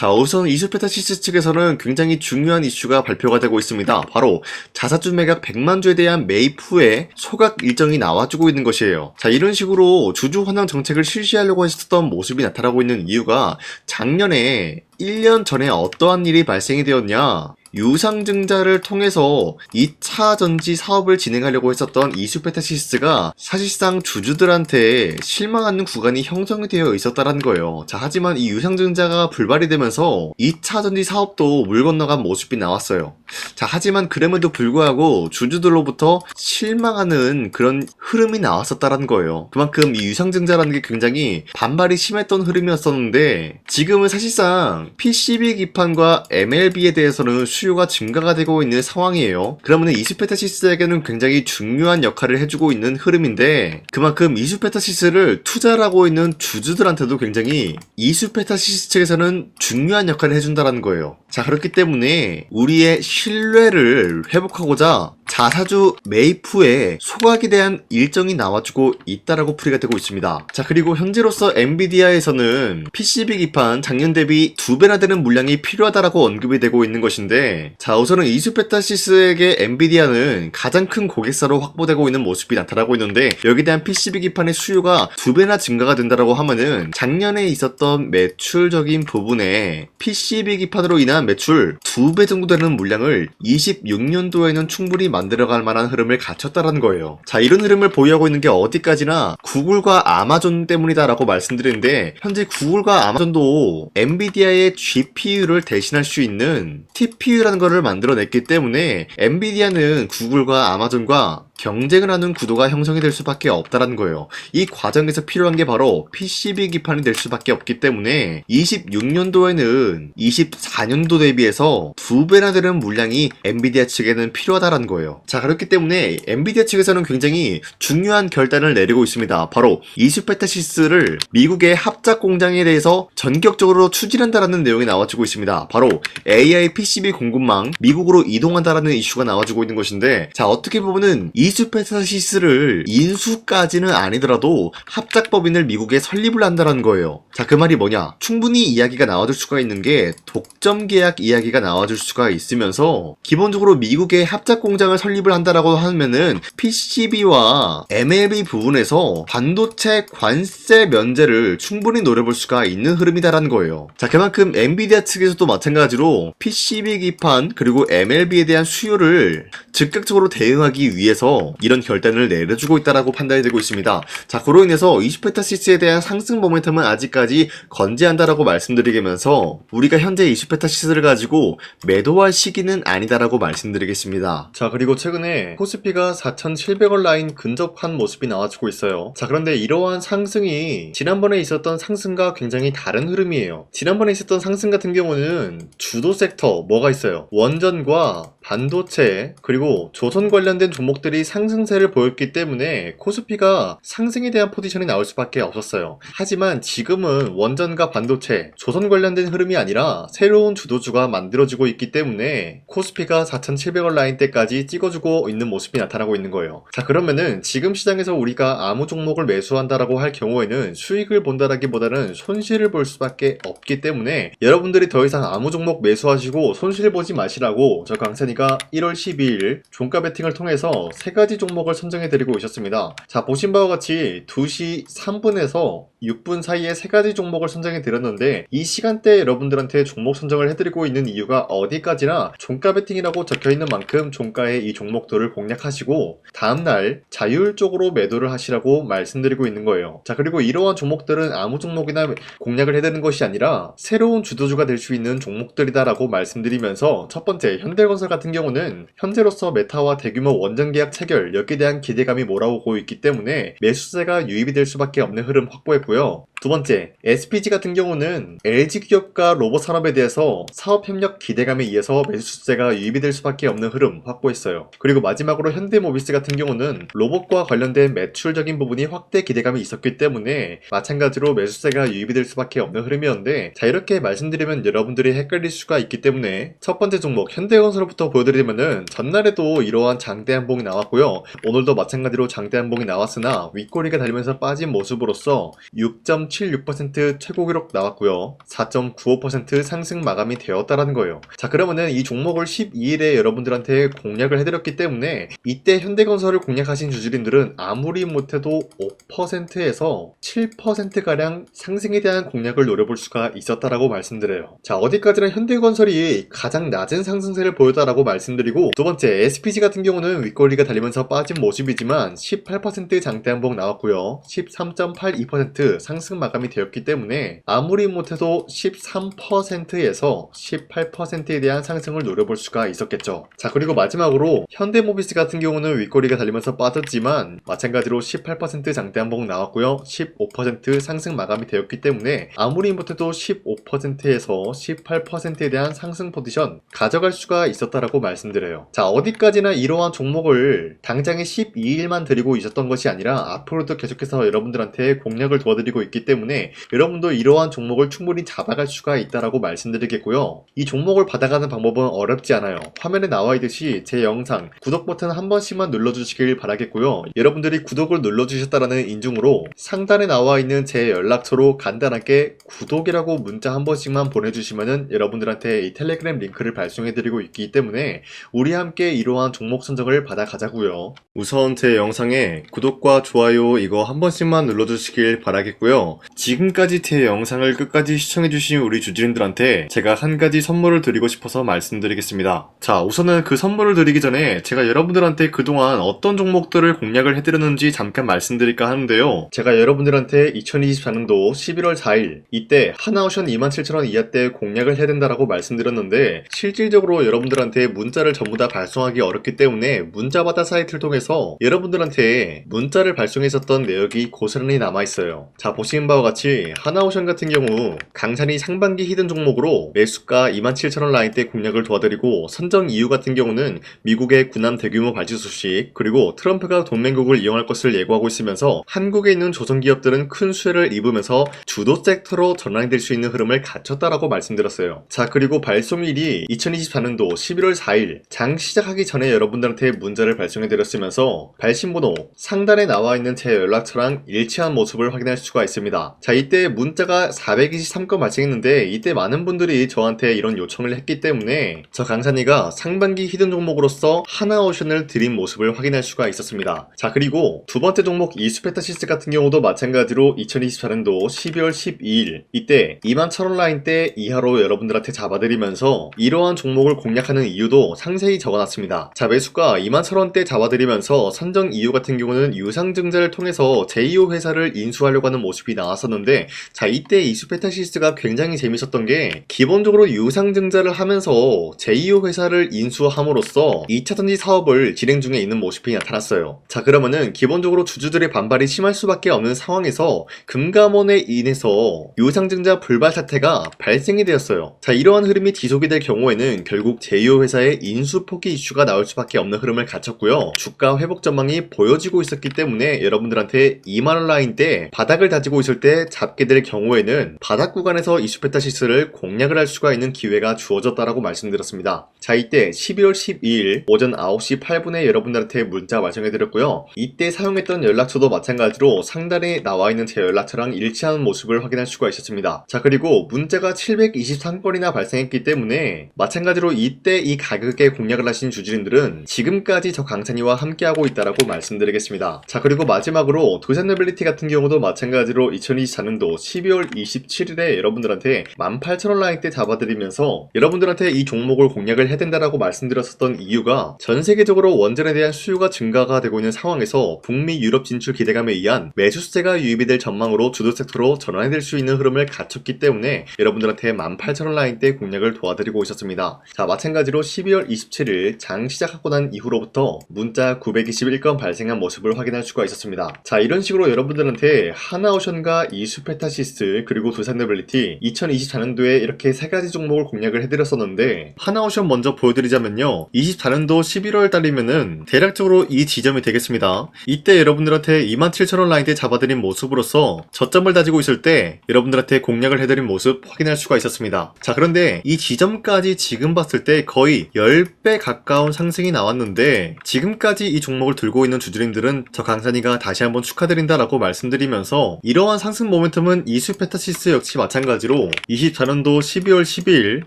자, 우선 이수페타시스 측에서는 굉장히 중요한 이슈가 발표가 되고 있습니다. 바로 자사주 매각 100만 주에 대한 매입 후에 소각 일정이 나와주고 있는 것이에요. 자, 이런 식으로 주주 환원 정책을 실시하려고 했었던 모습이 나타나고 있는 이유가 작년에 1년 전에 어떠한 일이 발생이 되었냐? 유상증자를 통해서 2차 전지 사업을 진행하려고 했었던 이수페타시스가 사실상 주주들한테 실망하는 구간이 형성이 되어 있었다는 거예요. 자, 하지만 이 유상증자가 불발이 되면서 2차 전지 사업도 물 건너간 모습이 나왔어요. 자, 하지만 그럼에도 불구하고 주주들로부터 실망하는 그런 흐름이 나왔었다는 거예요. 그만큼 이 유상증자라는 게 굉장히 반발이 심했던 흐름이었었는데 지금은 사실상 PCB 기판과 MLB에 대해서는 수요가 증가가 되고 있는 상황이에요. 그러면 이수페타시스에게는 굉장히 중요한 역할을 해주고 있는 흐름인데 그만큼 이수페타시스를 투자를 하고 있는 주주들한테도 굉장히 이수페타시스 측에서는 중요한 역할을 해준다는 거예요. 자, 그렇기 때문에 우리의 신뢰를 회복하고자 자사주 매입 후에 소각에 대한 일정이 나와주고 있다라고 풀이가 되고 있습니다. 자, 그리고 현재로서 엔비디아에서는 PCB 기판 작년 대비 2배나 되는 물량이 필요하다라고 언급이 되고 있는 것인데 자, 우선은 이수페타시스에게 엔비디아는 가장 큰 고객사로 확보되고 있는 모습이 나타나고 있는데 여기에 대한 PCB 기판의 수요가 2배나 증가가 된다라고 하면은 작년에 있었던 매출적인 부분에 PCB 기판으로 인한 매출 2배 정도 되는 물량을 26년도에는 충분히 만들어갈 만한 흐름을 갖췄다라는 거예요. 자, 이런 흐름을 보유하고 있는 게 어디까지나 구글과 아마존 때문이다라고 말씀드리는데 현재 구글과 아마존도 엔비디아의 GPU를 대신할 수 있는 TPU라는 것을 만들어냈기 때문에 엔비디아는 구글과 아마존과 경쟁을 하는 구도가 형성이 될 수밖에 없다는 거예요. 이 과정에서 필요한 게 바로 PCB 기판이 될 수밖에 없기 때문에 26년도에는 24년도 대비해서 2배나 되는 물량이 엔비디아 측에는 필요하다는 거예요. 자, 그렇기 때문에 엔비디아 측에서는 굉장히 중요한 결단을 내리고 있습니다. 바로 이수페타시스를 미국의 합작 공장에 대해서 전격적으로 추진한다라는 내용이 나와주고 있습니다. 바로 AI PCB 공급망 미국으로 이동한다라는 이슈가 나와주고 있는 것인데 자, 어떻게 보면은 이수페타시스를 인수까지는 아니더라도 합작법인을 미국에 설립을 한다는 거예요. 자, 그 말이 뭐냐? 충분히 이야기가 나와줄 수가 있는 게 독점 계약 이야기가 나와줄 수가 있으면서 기본적으로 미국의 합작 공장을 설립을 한다라고 하면은 PCB와 MLB 부분에서 반도체 관세 면제를 충분히 노려볼 수가 있는 흐름이다라는 거예요. 자, 그만큼 엔비디아 측에서도 마찬가지로 PCB 기판 그리고 MLB에 대한 수요를 즉각적으로 대응하기 위해서 이런 결단을 내려주고 있다라고 판단이 되고 있습니다. 자, 그로 인해서 이수페타시스에 대한 상승 모멘텀은 아직까지 건재한다라고 말씀드리면서 우리가 현재 이수페타시스를 가지고 매도할 시기는 아니다라고 말씀드리겠습니다. 자, 그리고 최근에 코스피가 4,700원 라인 근접한 모습이 나와주고 있어요. 자, 그런데 이러한 상승이 지난번에 있었던 상승과 굉장히 다른 흐름이에요. 지난번에 있었던 상승 같은 경우는 주도 섹터 뭐가 있어요? 원전과 반도체 그리고 조선 관련된 종목들이 상승세를 보였기 때문에 코스피가 상승에 대한 포지션이 나올 수밖에 없었어요. 하지만 지금은 원전과 반도체, 조선 관련된 흐름이 아니라 새로운 주도주가 만들어지고 있기 때문에 코스피가 4,700원 라인대까지 찍어주고 있는 모습이 나타나고 있는 거예요. 자, 그러면은 지금 시장에서 우리가 아무 종목을 매수한다라고 할 경우에는 수익을 본다라기보다는 손실을 볼 수밖에 없기 때문에 여러분들이 더 이상 아무 종목 매수하시고 손실 보지 마시라고 저 강찬이가 1월 12일 종가 베팅을 통해서 3가지 종목을 선정해드리고 있었습니다. 자, 보신 바와 같이 2시 3분에서 6분 사이에 3가지 종목을 선정해드렸는데 이 시간대에 여러분들한테 종목 선정을 해드리고 있는 이유가 어디까지나 종가 베팅이라고 적혀있는 만큼 종가의 이 종목들을 공략하시고 다음날 자율적으로 매도를 하시라고 말씀드리고 있는 거예요. 자, 그리고 이러한 종목들은 아무 종목이나 공략을 해드리는 것이 아니라 새로운 주도주가 될 수 있는 종목들이다라고 말씀드리면서 첫 번째 현대건설 같은 경우는 현재로서 메타와 대규모 원전 계약 체결 여기에 대한 기대감이 몰아오고 있기 때문에 매수세가 유입이 될 수밖에 없는 흐름 확보했고요. 두 번째, SPG 같은 경우는 LG 기업과 로봇 산업에 대해서 사업 협력 기대감에 의해서 매수세가 유입이 될 수밖에 없는 흐름 확보했어요. 그리고 마지막으로 현대모비스 같은 경우는 로봇과 관련된 매출적인 부분이 확대 기대감이 있었기 때문에 마찬가지로 매수세가 유입이 될 수밖에 없는 흐름이었는데 자, 이렇게 말씀드리면 여러분들이 헷갈릴 수가 있기 때문에 첫 번째 종목 현대건설부터 보여드리면은 전날에도 이러한 장대 한봉이 나왔고요. 오늘도 마찬가지로 장대 한봉이 나왔으나 윗꼬리가 달리면서 빠진 모습으로서 6.7 4.76% 최고 기록 나왔고요. 4.95% 상승 마감이 되었다라는 거예요. 자, 그러면은 이 종목을 12일에 여러분들한테 공략을 해드렸기 때문에 이때 현대건설을 공략하신 주주님들은 아무리 못해도 5%에서 7%가량 상승에 대한 공략을 노려볼 수가 있었다라고 말씀드려요. 자, 어디까지나 현대건설이 가장 낮은 상승세를 보였다라고 말씀드리고, 두 번째 SPG 같은 경우는 윗꼬리가 달리면서 빠진 모습이지만 18% 장대 한봉 나왔고요. 13.82% 상승 마감이 되었기 때문에 아무리 못해도 13%에서 18%에 대한 상승을 노려볼 수가 있었겠죠. 자, 그리고 마지막으로 현대모비스 같은 경우는 윗꼬리가 달리면서 빠졌지만 마찬가지로 18% 장대 한봉 나왔고요. 15% 상승 마감이 되었기 때문에 아무리 못해도 15%에서 18%에 대한 상승 포지션 가져갈 수가 있었다라고 말씀드려요. 자, 어디까지나 이러한 종목을 당장에 12일만 드리고 있었던 것이 아니라 앞으로도 계속해서 여러분들한테 공략을 도와드리고 있기 때문에 여러분도 이러한 종목을 충분히 잡아갈 수가 있다라고 말씀드리겠고요. 이 종목을 받아가는 방법은 어렵지 않아요. 화면에 나와 있듯이 제 영상 구독 버튼 한 번씩만 눌러주시길 바라겠고요. 여러분들이 구독을 눌러주셨다라는 인증으로 상단에 나와 있는 제 연락처로 간단하게 구독이라고 문자 한 번씩만 보내주시면은 여러분들한테 이 텔레그램 링크를 발송해드리고 있기 때문에 우리 함께 이러한 종목 선정을 받아가자고요. 우선 제 영상에 구독과 좋아요 이거 한 번씩만 눌러주시길 바라겠고요. 지금까지 제 영상을 끝까지 시청해주신 우리 주주님들한테 제가 한 가지 선물을 드리고 싶어서 말씀드리겠습니다. 자, 우선은 그 선물을 드리기 전에 제가 여러분들한테 그동안 어떤 종목들을 공략을 해드렸는지 잠깐 말씀드릴까 하는데요. 제가 여러분들한테 2024년도 11월 4일 이때 하나오션 27,000원 이하때 공략을 해야 된다라고 말씀드렸는데 실질적으로 여러분들한테 문자를 전부 다 발송하기 어렵기 때문에 문자받아 사이트를 통해서 여러분들한테 문자를 발송했었던 내역이 고스란히 남아있어요. 자, 보시는 바와 같이 하나오션 같은 경우 강산이 상반기 히든 종목으로 매수가 27,000원 라인대 공략을 도와드리고, 선정 이유 같은 경우는 미국의 군함 대규모 발주 소식, 그리고 트럼프가 동맹국을 이용할 것을 예고하고 있으면서 한국에 있는 조선기업들은 큰 수혜를 입으면서 주도 섹터로 전환될 수 있는 흐름을 갖췄다라고 말씀드렸어요. 자, 그리고 발송일이 2024년도 11월 4일 장 시작하기 전에 여러분들한테 문자를 발송해드렸으면서 발신번호 상단에 나와 있는 제 연락처랑 일치한 모습을 확인할 수가 있습니다. 자, 이때 문자가 423건 발생했는데 이때 많은 분들이 저한테 이런 요청을 했기 때문에 저 강산이가 상반기 히든 종목으로서 하나오션을 드린 모습을 확인할 수가 있었습니다. 자, 그리고 두 번째 종목 이수페타시스 같은 경우도 마찬가지로 2024년도 12월 12일 이때 21,000원 라인대 이하로 여러분들한테 잡아드리면서 이러한 종목을 공략하는 이유도 상세히 적어놨습니다. 자, 매수가 21,000원대 잡아드리면서 선정 이유 같은 경우는 유상증자를 통해서 제2호 회사를 인수하려고 하는 모습이 나왔었는데, 자, 이때 이수페타시스가 굉장히 재밌었던 게 기본적으로 유상증자를 하면서 제2호 회사를 인수함으로써 2차전지 사업을 진행 중에 있는 모습이 나타났어요. 자, 그러면은 기본적으로 주주들의 반발이 심할 수밖에 없는 상황에서 금감원에 인해서 유상증자 불발 사태가 발생이 되었어요. 자, 이러한 흐름이 지속이 될 경우에는 결국 제2호 회사의 인수 포기 이슈가 나올 수밖에 없는 흐름을 갖췄고요. 주가 회복 전망이 보여지고 있었기 때문에 여러분들한테 2만원 라인대 바닥을 다지고 있을 때 잡게 될 경우에는 바닥 구간에서 이수페타시스를 공략을 할 수가 있는 기회가 주어졌다라고 말씀드렸습니다. 자, 이때 12월 12일 오전 9시 8분에 여러분들한테 문자 발송해드렸고요. 이때 사용했던 연락처도 마찬가지로 상단에 나와 있는 제 연락처랑 일치하는 모습을 확인할 수가 있었습니다. 자, 그리고 문자가 723건이나 발생했기 때문에 마찬가지로 이때 이 가격에 공략을 하신 주주님들은 지금까지 저 강산이와 함께하고 있다라고 말씀드리겠습니다. 자, 그리고 마지막으로 두산노빌리티 같은 경우도 마찬가지로 2024년도 12월 27일에 여러분들한테 18,000원 라인대 잡아드리면서 여러분들한테 이 종목을 공략을 해야 된다라고 말씀드렸었던 이유가 전 세계적으로 원전에 대한 수요가 증가가 되고 있는 상황에서 북미 유럽 진출 기대감에 의한 매수세가 유입이 될 전망으로 주도 섹터로 전환이 될 수 있는 흐름을 갖췄기 때문에 여러분들한테 18,000원 라인대 공략을 도와드리고 있었습니다. 자, 마찬가지로 12월 27일 장 시작하고 난 이후로부터 문자 921건 발생한 모습을 확인할 수가 있었습니다. 자, 이런 식으로 여러분들한테 하나오션과 이수페타시스 그리고 두산노빌리티 2024년도에 이렇게 세 가지 종목을 공략을 해드렸었는데, 하나오션 먼저 보여드리자면요, 24년도 11월 달이면은 대략적으로 이 지점이 되겠습니다. 이때 여러분들한테 27,000원 라인대 잡아드린 모습으로서 저점을 다지고 있을 때 여러분들한테 공략을 해드린 모습 확인할 수가 있었습니다. 자, 그런데 이 지점까지 지금 봤을 때 거의 10배 가까운 상승이 나왔는데, 지금까지 이 종목을 들고 있는 주주님들은 저 강산이가 다시 한번 축하드린다라고 말씀드리면서 이러한 상승 모멘텀은 이수페타시스 역시 마찬가지로 24년도 12월 12일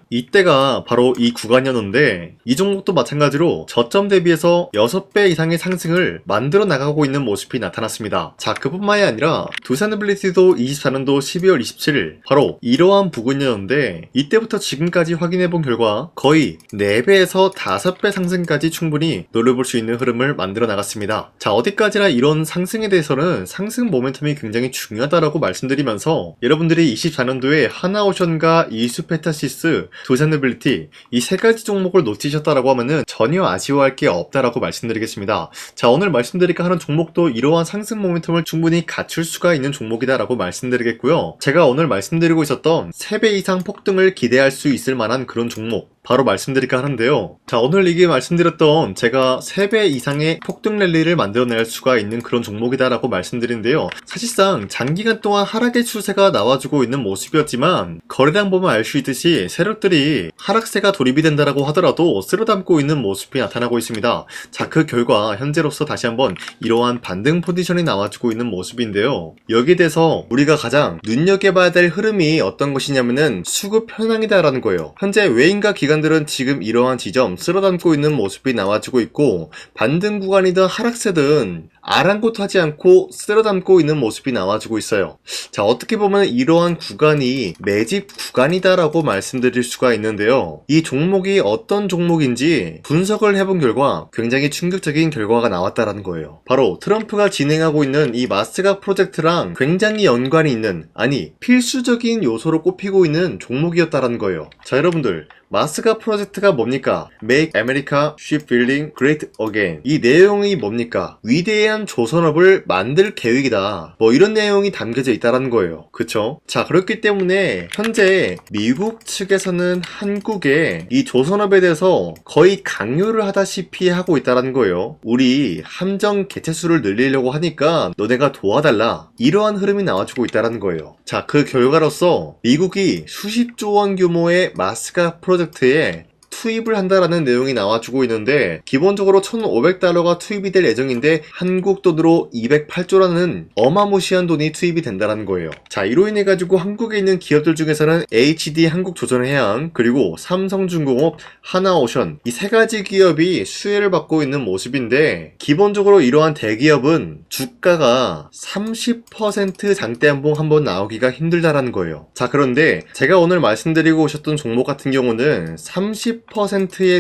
이때가 바로 이 구간이었는데 이 종목도 마찬가지로 저점 대비해서 6배 이상의 상승을 만들어 나가고 있는 모습이 나타났습니다. 자, 그뿐만이 아니라 두산빌리티도 24년도 12월 27일 바로 이러한 부근이었는데 이때부터 지금까지 확인해본 결과 거의 4배에서 5배 상승까지 충분히 노려볼 수 있는 흐름을 만들어 나갔습니다. 자, 어디까지나 이런 상승에 대해서는 상승 모멘텀이 굉장히 중요하다라고 말씀드리면서 여러분들이 24년도에 하나오션과 이수페타시스, 두산빌리티 이 3가지 종목을 놓치셨다라고 하면은 전혀 아쉬워할 게 없다라고 말씀드리겠습니다. 자, 오늘 말씀드릴까 하는 종목도 이러한 상승 모멘텀을 충분히 갖출 수가 있는 종목이다라고 말씀드리겠고요. 제가 오늘 말씀드리고 있었던 3배 이상 폭등을 기대할 수 있을 만한 그런 종목 바로 말씀드릴까 하는데요. 자, 오늘 이게 말씀드렸던 제가 3배 이상의 폭등 랠리를 만들어낼 수가 있는 그런 종목이다라고 말씀드리는데요. 사실상 장기간 동안 하락의 추세가 나와주고 있는 모습이었지만 거래량 보면 알 수 있듯이 세력들이 하락세가 돌입이 된다라고 하더라도 쓸어담고 있는 모습이 나타나고 있습니다. 자, 그 결과 현재로서 다시 한번 이러한 반등 포지션이 나와주고 있는 모습인데요. 여기에 대해서 우리가 가장 눈여겨봐야 될 흐름이 어떤 것이냐면은 수급 현황이다라는 거예요. 현재 외인과 기관들은 지금 이러한 지점 쓸어담고 있는 모습이 나와주고 있고 반등 구간이든 하락세든 아랑곳하지 않고 쓸어담고 있는 모습이 나와주고 있어요. 자, 어떻게 보면 이러한 구간이 매집 구간이다라고 말씀드릴 수가 있는데요. 이 종목이 어떤 종목인지 분석을 해본 결과 굉장히 충격적인 결과가 나왔다라는 거예요. 바로 트럼프가 진행하고 있는 이 마스가 프로젝트랑 굉장히 연관이 있는, 아니 필수적인 요소로 꼽히고 있는 종목이었다라는 거예요. 자, 여러분들 마스가 프로젝트가 뭡니까? Make America Shipbuilding Great Again. 이 내용이 뭡니까? 위대한 조선업을 만들 계획이다. 뭐 이런 내용이 담겨져 있다라는 거예요. 그쵸? 자, 그렇기 때문에 현재 미국 측에서는 한국에 이 조선업에 대해서 거의 강요를 하다시피 하고 있다라는 거예요. 우리 함정 개체수를 늘리려고 하니까 너네가 도와달라. 이러한 흐름이 나와주고 있다라는 거예요. 자, 그 결과로서 미국이 수십조 원 규모의 마스가 프로젝트에 투입을 한다라는 내용이 나와주고 있는데 기본적으로 1,500달러가 투입이 될 예정인데 한국 돈으로 208조라는 어마무시한 돈이 투입이 된다는 거예요. 자, 이로 인해 가지고 한국에 있는 기업들 중에서는 HD 한국조선해양 그리고 삼성중공업, 하나오션 이 3가지 기업이 수혜를 받고 있는 모습인데 기본적으로 이러한 대기업은 주가가 30% 장대한봉 한번 나오기가 힘들다라는 거예요. 자, 그런데 제가 오늘 말씀드리고 오셨던 종목 같은 경우는 30%에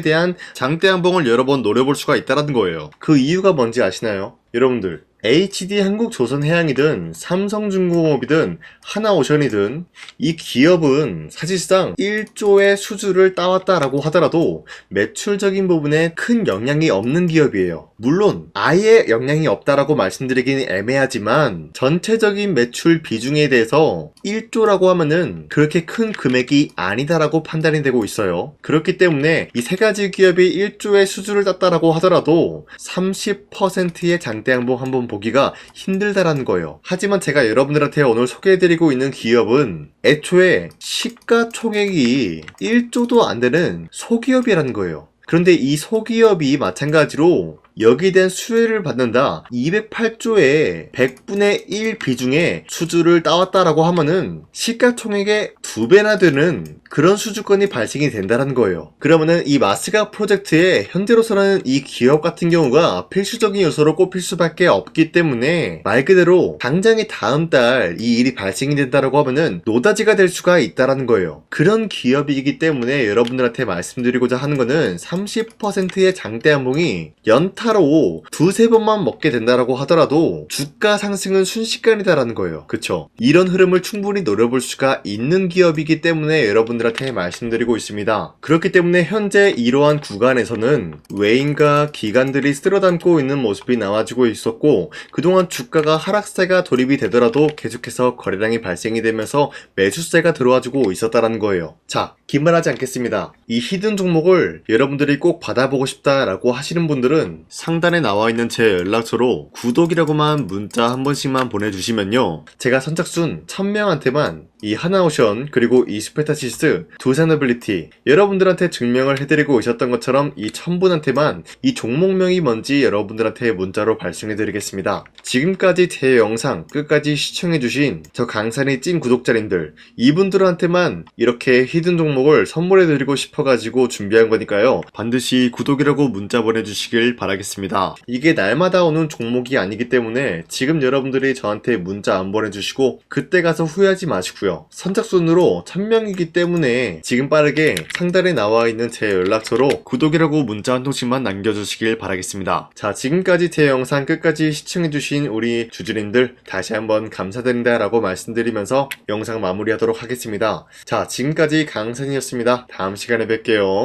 대한 장대한봉을 여러 번 노려볼 수가 있다는 거예요. 그 이유가 뭔지 아시나요? 여러분들 HD 한국조선해양이든 삼성중공업이든 하나오션이든 이 기업은 사실상 1조의 수주를 따왔다라고 하더라도 매출적인 부분에 큰 영향이 없는 기업이에요. 물론 아예 영향이 없다라고 말씀드리기는 애매하지만 전체적인 매출 비중에 대해서 1조라고 하면은 그렇게 큰 금액이 아니다라고 판단이 되고 있어요. 그렇기 때문에 이 3가지 기업이 1조의 수주를 땄다라고 하더라도 30%의 장대양봉 한번 보기가 힘들다라는 거예요. 하지만 제가 여러분들한테 오늘 소개해드리고 있는 기업은 애초에 시가총액이 1조도 안 되는 소기업이라는 거예요. 그런데 이 소기업이 마찬가지로 여기에 대한 수혜를 받는다 208조의 100분의 1 비중의 수주를 따왔다라고 하면은 시가총액의 2배나 되는 그런 수주권이 발생이 된다는 거예요. 그러면은 이 마스가 프로젝트에 현재로서는 이 기업 같은 경우가 필수적인 요소로 꼽힐 수밖에 없기 때문에 말 그대로 당장에 다음 달 이 일이 발생이 된다라고 하면은 노다지가 될 수가 있다라는 거예요. 그런 기업이기 때문에 여러분들한테 말씀드리고자 하는 거는 30%의 장대한봉이 연타로 2-3번만 먹게 된다라고 하더라도 주가 상승은 순식간이다라는 거예요. 그쵸? 이런 흐름을 충분히 노려볼 수가 있는 기업이기 때문에 여러분들한테 말씀드리고 있습니다. 그렇기 때문에 현재 이러한 구간에서는 외인과 기관들이 쓸어담고 있는 모습이 나와주고 있었고 그동안 주가가 하락세가 돌입이 되더라도 계속해서 거래량이 발생이 되면서 매수세가 들어와주고 있었다는 거예요. 자, 긴말하지 않겠습니다. 이 히든 종목을 여러분들이 꼭 받아보고 싶다라고 하시는 분들은 상단에 나와 있는 제 연락처로 구독이라고만 문자 한 번씩만 보내주시면요 제가 선착순 1000명한테만 이 하나오션 그리고 이 스페타시스 두 산어빌리티 여러분들한테 증명을 해드리고 있었던 것처럼 이 1000분한테만 이 종목명이 뭔지 여러분들한테 문자로 발송해드리겠습니다. 지금까지 제 영상 끝까지 시청해주신 저 강산의 찐 구독자님들 이분들한테만 이렇게 히든 종목을 선물해드리고 싶어가지고 준비한 거니까요. 반드시 구독이라고 문자 보내주시길 바라겠습니다. 이게 날마다 오는 종목이 아니기 때문에 지금 여러분들이 저한테 문자 안 보내주시고 그때 가서 후회하지 마시고요. 선착순으로 1000명이기 때문에 지금 빠르게 상단에 나와 있는 제 연락처로 구독이라고 문자 한 통씩만 남겨주시길 바라겠습니다. 자, 지금까지 제 영상 끝까지 시청해주신 우리 주주님들 다시 한번 감사드린다 라고 말씀드리면서 영상 마무리하도록 하겠습니다. 자, 지금까지 강산이었습니다. 다음 시간에 뵐게요.